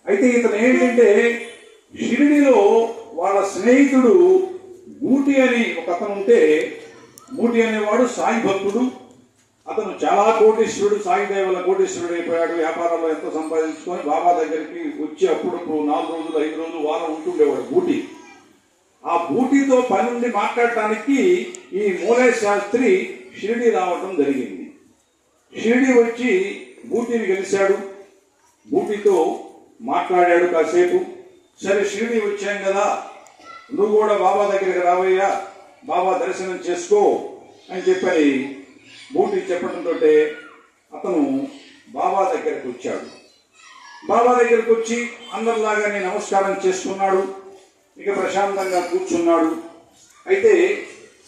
అయితే ఇతను ఏంటంటే షిరిడిలో వాళ్ళ స్నేహితుడు బూటి అని ఒక అతను ఉంటే, బూటి అనేవాడు సాయి భక్తుడు. అతను చాలా కోటీశ్వరుడు, సాయి దయ కోటీశ్వరుడు అయిపోయాడు. వ్యాపారంలో ఎంతో సంపాదించుకొని బాబా దగ్గరికి వచ్చి అప్పుడు 4 రోజులు 5 రోజులు వారం ఉంటుండేవాడు బూటి. ఆ బూటితో పని నుండి మాట్లాడటానికి ఈ మూలే శాస్త్రి షిరిడి రావటం జరిగింది. షిరిడి వచ్చి బూటిని కలిశాడు, బూటితో మాట్లాడాడు కాసేపు. సరే షిరిడి వచ్చాం కదా, నువ్వు కూడా బాబా దగ్గరికి రావయ్యా, బాబా దర్శనం చేసుకో అని చెప్పని బూటి చెప్పడంతో అతను బాబా దగ్గరికి వచ్చాడు. బాబా దగ్గరికి వచ్చి అందరిలాగానే నమస్కారం చేసుకున్నాడు. ఇక ప్రశాంతంగా కూర్చున్నాడు. అయితే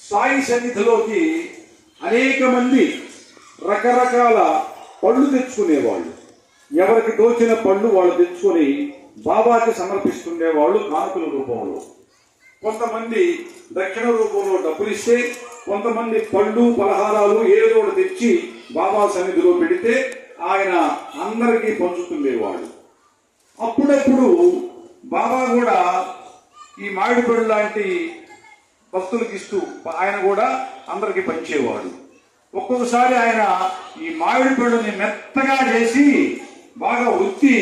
సాయి సన్నిధిలోకి అనేక మంది రకరకాల పళ్ళు తెచ్చుకునేవాళ్ళు. ఎవరికి తోచిన పళ్ళు వాళ్ళు తెచ్చుకొని బాబాకి సమర్పిస్తుండేవాళ్ళు కానుకల రూపంలో. కొంతమంది దక్షిణ రూపంలో డబ్బులు ఇస్తే, కొంతమంది పళ్ళు పలహారాలు ఏదో ఒకటి తెచ్చి బాబా సన్నిధిలో పెడితే ఆయన అందరికీ పంచుతుండేవాడు. అప్పుడప్పుడు బాబా కూడా ఈ మామిడి పళ్ళు లాంటి భక్తులకు ఇస్తూ ఆయన కూడా అందరికి పంచేవాడు. ఒక్కొక్కసారి ఆయన ఈ మామిడి పళ్ళుని మెత్తగా చేసి బాగా ఒత్తి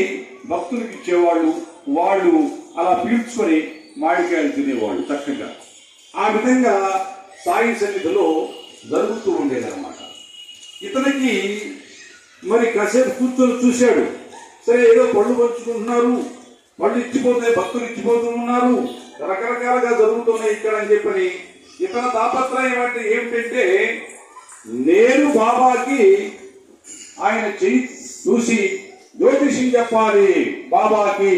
భక్తులకు ఇచ్చేవాళ్ళు. వాళ్ళు అలా పీల్చుకొని మామిడికాయలు తినేవాళ్ళు చక్కగా. ఆ విధంగా సాయి సన్నిధిలో జరుగుతూ ఉండేదన్నమాట. ఇతనికి మరి కాసేపు కూర్చొని చూశాడు. సరే ఏదో పళ్ళు పంచుకుంటున్నారు, పళ్ళు ఇచ్చిపోతే భక్తులు ఇచ్చిపోతూ ఉన్నారు, రకరకాలుగా జరుగుతున్నాయి ఇక్కడ అని చెప్పని ఇతర తాపత్రయం అంటే ఏమిటంటే, నేను బాబాకి ఆయన చెయ్యి చూసి జ్యోతిషం చెప్పాలి బాబాకి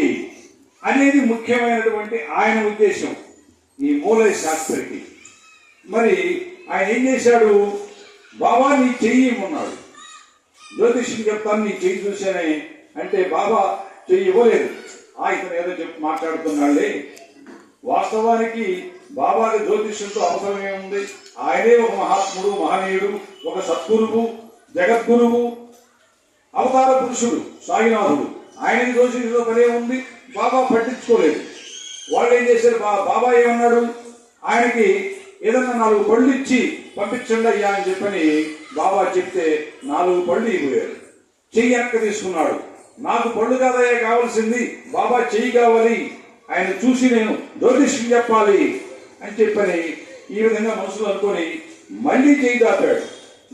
అనేది ముఖ్యమైనటువంటి ఆయన ఉద్దేశం ఈ మూలే శాస్త్రికి. మరి ఆయన ఏం చేశాడు, బాబా నీ చెయ్యి ఇవ్వన్నాడు. జ్యోతిషం చెప్తాను నీ చెయ్యి చూశానే అంటే బాబా చెయ్యి ఇవ్వలేదు. ఇతను ఏదో చెప్పి మాట్లాడుతున్నాళ్ళే, వాస్తవానికి బాబాకి జ్యోతిష్యంతో అవసరం ఏముంది? ఆయనే ఒక మహాత్ముడు, మహనీయుడు, ఒక సద్గురువు, జగద్గురువు, అవతార పురుషుడు, సాయినాథుడు. ఆయనకి జ్యోతిష్యంతో పనే ఉంది. బాబా పట్టించుకోలేదు. వాళ్ళు ఏం చేశారు, బాబా ఏమన్నాడు, ఆయనకి ఏదన్నా 4 పళ్ళు ఇచ్చి పంపించండి అయ్యా అని చెప్పని బాబా చెప్తే 4 పళ్ళు ఇవ్వలేదు. చెయ్యి వెనక్కి తీసుకున్నాడు. నాకు పళ్ళు కాదయ్యా కావాల్సింది, బాబా చెయ్యి కావాలి, ఆయన చూసి నేను జ్యోతిష్యం చెప్పాలి అని చెప్పని ఈ విధంగా మనసులో అనుకొని మళ్ళీ చెయ్యి దాపాడు.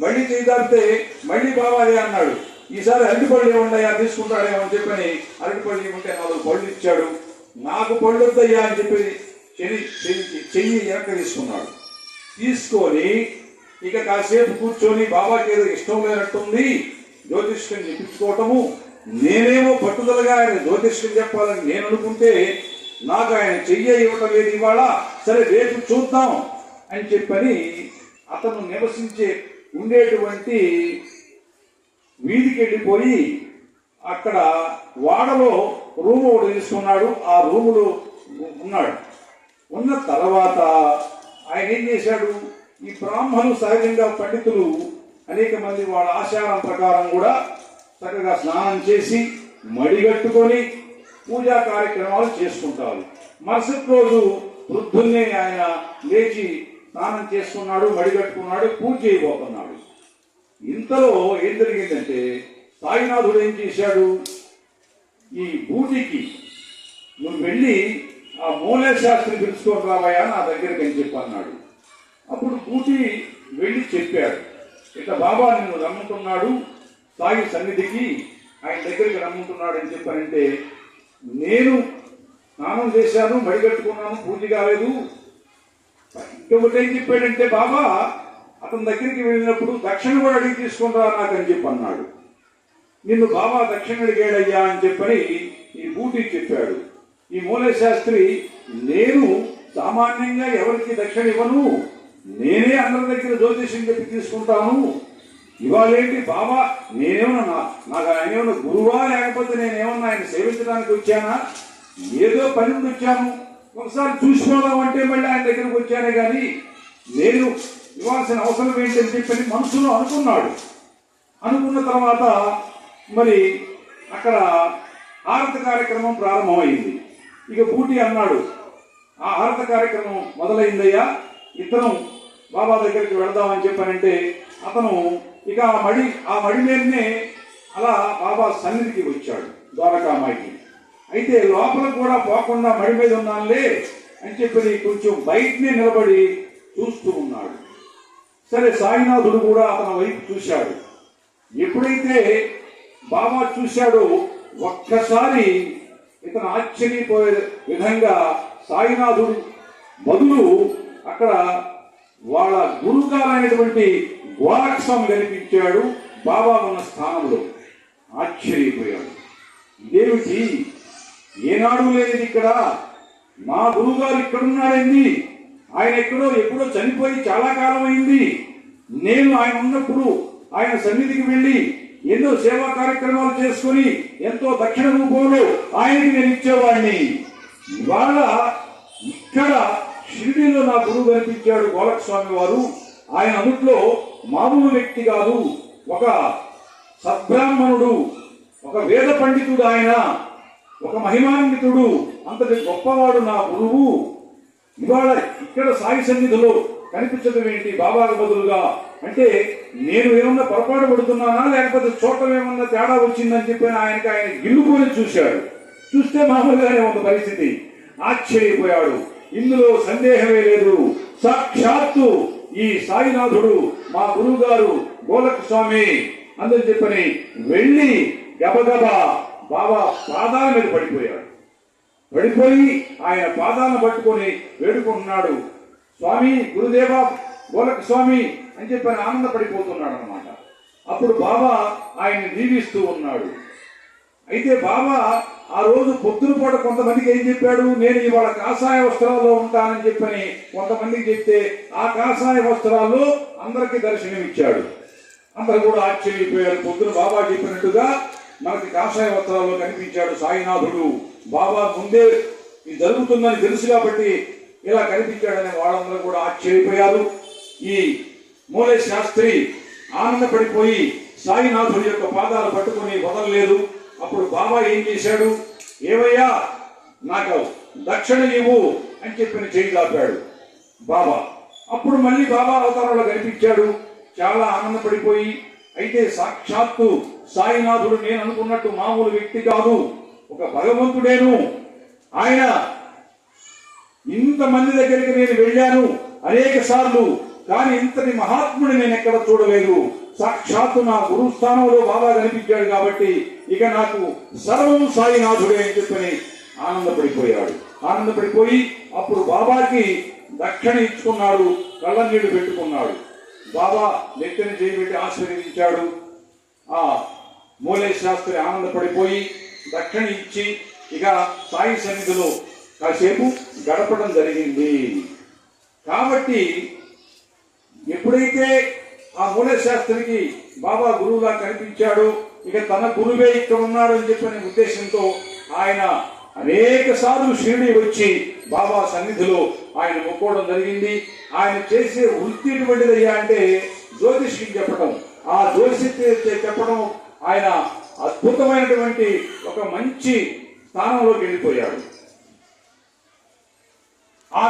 మళ్ళీ చెయ్యి దాపితే మళ్ళీ బాబా అదే అన్నాడు, ఈసారి అరటిపళ్ళు ఏముండయా తీసుకుంటాడేమో అని చెప్పని అరటిపళ్ళు ఏముంటే 4 పళ్ళు ఇచ్చాడు. నాకు పళ్ళు వద్దయ్యా అని చెప్పి చెయ్యి వెనక్కి తీసుకున్నాడు. తీసుకొని ఇక కాసేపు కూర్చొని బాబాకి ఏదో ఇష్టం లేనట్టుంది జ్యోతిష్యం చెప్పించుకోవటము, నేనేమో పట్టుదలగా ఆయన జ్యోతిష్యం చెప్పాలని నేను అనుకుంటే నాకు ఆయన చెయ్యి ఇవ్వటం లేదు ఇవాళ, సరే రేపు చూద్దాం అని చెప్పని అతను నివసించే ఉండేటువంటి వీధికి వెళ్ళిపోయి అక్కడ వాడలో రూము ఒకటి తీసుకున్నాడు. ఆ రూములో ఉన్నాడు. ఉన్న తర్వాత ఆయన ఏం చేశాడు, ఈ బ్రాహ్మణులు సహజంగా పండితులు అనేక మంది వాళ్ళ ఆచారం ప్రకారం కూడా చక్కగా స్నానం చేసి మడిగట్టుకొని పూజా కార్యక్రమాలు చేసుకుంటారు. మరుసటి రోజు వృద్ధుల్ని ఆయన లేచి స్నానం చేసుకున్నాడు, మడిగట్టుకున్నాడు, పూజ చేయబోతున్నాడు. ఇంతలో ఏం జరిగిందంటే సాయినాథుడు ఏం చేశాడు, ఈ బూటికి నువ్వు వెళ్ళి ఆ మూలే శాస్త్రి పిలుచుకొని రావయ్యా నా దగ్గరికి అని చెప్పి అన్నాడు. అప్పుడు బూటి వెళ్ళి చెప్పాడు, ఇట్లా బాబా నిన్ను రమ్ముతున్నాడు సాయి సన్నిధికి, ఆయన దగ్గరికి రమ్ముతున్నాడు అని చెప్పానంటే, నేను స్నానం చేశాను, మడిగట్టుకున్నాను, పూజ కాలేదు. ఇంకొకటి ఏం చెప్పాడంటే, బాబా అతని దగ్గరికి వెళ్ళినప్పుడు దక్షిణ కూడా అడిగి తీసుకుని రా నాకని చెప్పి అన్నాడు. నిన్ను బాబా దక్షిణ అడిగాడయ్యా అని చెప్పని ఈ బూటి చెప్పాడు. ఈ మూలే శాస్త్రి, నేను సామాన్యంగా ఎవరికి దక్షిణ ఇవ్వను, నేనే అందరి దగ్గర జ్యోతిష్యం చెప్పి తీసుకుంటాను. ఇవాళేంటి బాబా, నేనేమన్నా నాకు ఆయన ఏమన్నా గురువా, లేకపోతే నేనేమన్నా ఆయన సేవించడానికి వచ్చానా? ఏదో పని నుండి వచ్చాను, ఒకసారి చూసుకోదామంటే మళ్ళీ ఆయన దగ్గరకు వచ్చానే కానీ నేను ఇవ్వాల్సిన అవసరం ఏంటని చెప్పని మనసులో అనుకున్నాడు. అనుకున్న తర్వాత మరి అక్కడ హారతి కార్యక్రమం ప్రారంభమైంది. ఇక బూటి అన్నాడు, ఆ హారతి కార్యక్రమం మొదలైందయ్యా, ఇతను బాబా దగ్గరికి వెళదామని చెప్పానంటే అతను ఇక ఆ మడి మీదనే అలా బాబా సన్నిధికి వచ్చాడు ద్వారకామాయికి. అయితే లోపల కూడా పోకుండా మడి మీద ఉన్నానులే అని చెప్పి కొంచెం బయటనే నిలబడి చూస్తూ ఉన్నాడు. సరే, సాయినాథుడు కూడా అతని వైపు చూశాడు. ఎప్పుడైతే బాబా చూశాడో ఒక్కసారి ఇతను ఆశ్చర్యపోయే విధంగా సాయినాథుడు బదులు అక్కడ వాళ్ళ గురుగారైనటువంటి గోరక్షస్వామి కనిపించాడు బాబా ఉన్న స్థానంలో. ఆశ్చర్యపోయాడు, ఇదేమిటి, ఏనాడు లేనిది ఇక్కడ, మా గురువుగారు ఇక్కడున్నాడేంది, ఆయన ఎప్పుడో చనిపోయి చాలా కాలం అయింది, నేను ఆయన ఉన్నప్పుడు ఆయన సన్నిధికి వెళ్ళి ఎన్నో సేవా కార్యక్రమాలు చేసుకుని ఎంతో దక్షిణ రూపంలో ఆయనకి నేను ఇచ్చేవాడిని. ఇవాళ ఇక్కడ షిరిడీలో నా గురువు కనిపించాడు గోరక్షస్వామి వారు. ఆయన అందుట్లో మామూలు వ్యక్తి కాదు, ఒక సద్బ్రాహ్మణుడు, ఒక వేద పండితుడు, ఆయన ఒక మహిమాన్వితుడు, అంతటి గొప్పవాడు నా గురువు. ఇవాళ ఇక్కడ సాయి సన్నిధిలో కనిపించడం ఏంటి బాబాకు బదులుగా అంటే నేను ఏమన్నా పొరపాటు పడుతున్నానా, లేకపోతే చూడటం ఏమన్నా తేడా వచ్చిందని చెప్పి ఆయన గిల్లుకొని చూశాడు. చూస్తే మామూలుగానే ఉన్న పరిస్థితి. ఆశ్చర్యపోయాడు, ఇందులో సందేహమే లేదు, సాక్షాత్తు ఈ సాయినాథుడు మా గురువు గారు గోరక్షస్వామి అందరి చెప్పని వెళ్ళి గబగబా బాబా పాదాల మీద పడిపోయి ఆయన పాదాలను పట్టుకొని వేడుకుంటున్నాడు. స్వామి, గురుదేవ, గోరక్షస్వామి అని చెప్పని ఆనందపడిపోతున్నాడు అన్నమాట. అప్పుడు బాబా ఆయన్ని దీవిస్తూ ఉన్నాడు. అయితే బాబా ఆ రోజు పొద్దున పూట కొంతమందికి ఏం చెప్పాడు, నేను ఇవాళ కాషాయ వస్త్రాల్లో ఉంటానని చెప్పని కొంతమందికి చెప్తే ఆ కాషాయ వస్త్రాల్లో అందరికీ దర్శనమిచ్చాడు. అందరు కూడా ఆశ్చర్యపోయారు. పొద్దున బాబా చెప్పినట్టుగా మనకి కాషాయ వస్త్రాల్లో కనిపించాడు సాయినాథుడు. బాబా ముందే ఇది జరుగుతుందని తెలుసు కాబట్టి ఇలా కనిపించాడనే వాళ్ళందరూ కూడా ఆశ్చర్యపోయారు. ఈ మూలే శాస్త్రి ఆనందపడిపోయి సాయినాథుడి యొక్క పాదాలు పట్టుకుని వదలలేదు. అప్పుడు బాబా ఏం చేశాడు, ఏవయ్యా నాకు దక్షిణ ఇవ్వు అని చెప్పిన చేయి దాపాడు బాబా. అప్పుడు మళ్ళీ బాబా అవతారంలో కనిపించాడు. చాలా ఆనందపడిపోయి, అయితే సాక్షాత్తు సాయినాథుడు నేను అనుకున్నట్టు మామూలు వ్యక్తి కాదు, ఒక భగవంతుడేను. ఆయన ఇంతమంది దగ్గరికి నేను వెళ్ళాను అనేక సార్లు, కానీ ఇంతటి మహాత్ముడిని నేను ఎక్కడ చూడలేదు. సాక్షాత్తు నా గురు స్థానంలో బాబా కనిపించాడు కాబట్టి ఇక నాకు సర్వం సాయినాథుడే అని చెప్పని ఆనందపడిపోయి అప్పుడు బాబాకి దక్షిణ ఇచ్చుకున్నాడు, కళ్ళ నీళ్లు పెట్టుకున్నాడు. బాబా నెత్తిన చేయబెట్టి ఆశీర్వదించాడు. ఆ మూలే శాస్త్రి ఆనందపడిపోయి దక్షిణ ఇచ్చి ఇక సాయి సన్నిధిలో కాసేపు గడపడం జరిగింది. కాబట్టి ఎప్పుడైతే ఆ మూలే శాస్త్రికి బాబా గురువుగా కనిపించాడు, ఇక తన గురువే ఇక్కడ ఉన్నాడు అని చెప్పిన ఉద్దేశంతో ఆయన అనేక సార్లు షిరిడి వచ్చి బాబా సన్నిధిలో ఆయన మొక్కోవడం జరిగింది. ఆయన చేసే వృత్తి ఎటువంటిదయ్యా అంటే జ్యోతిష్యం చెప్పడం. ఆ జ్యోతిష్యం చెప్పడం ఆయన అద్భుతమైనటువంటి ఒక మంచి స్థానంలోకి వెళ్ళిపోయాడు. ఆ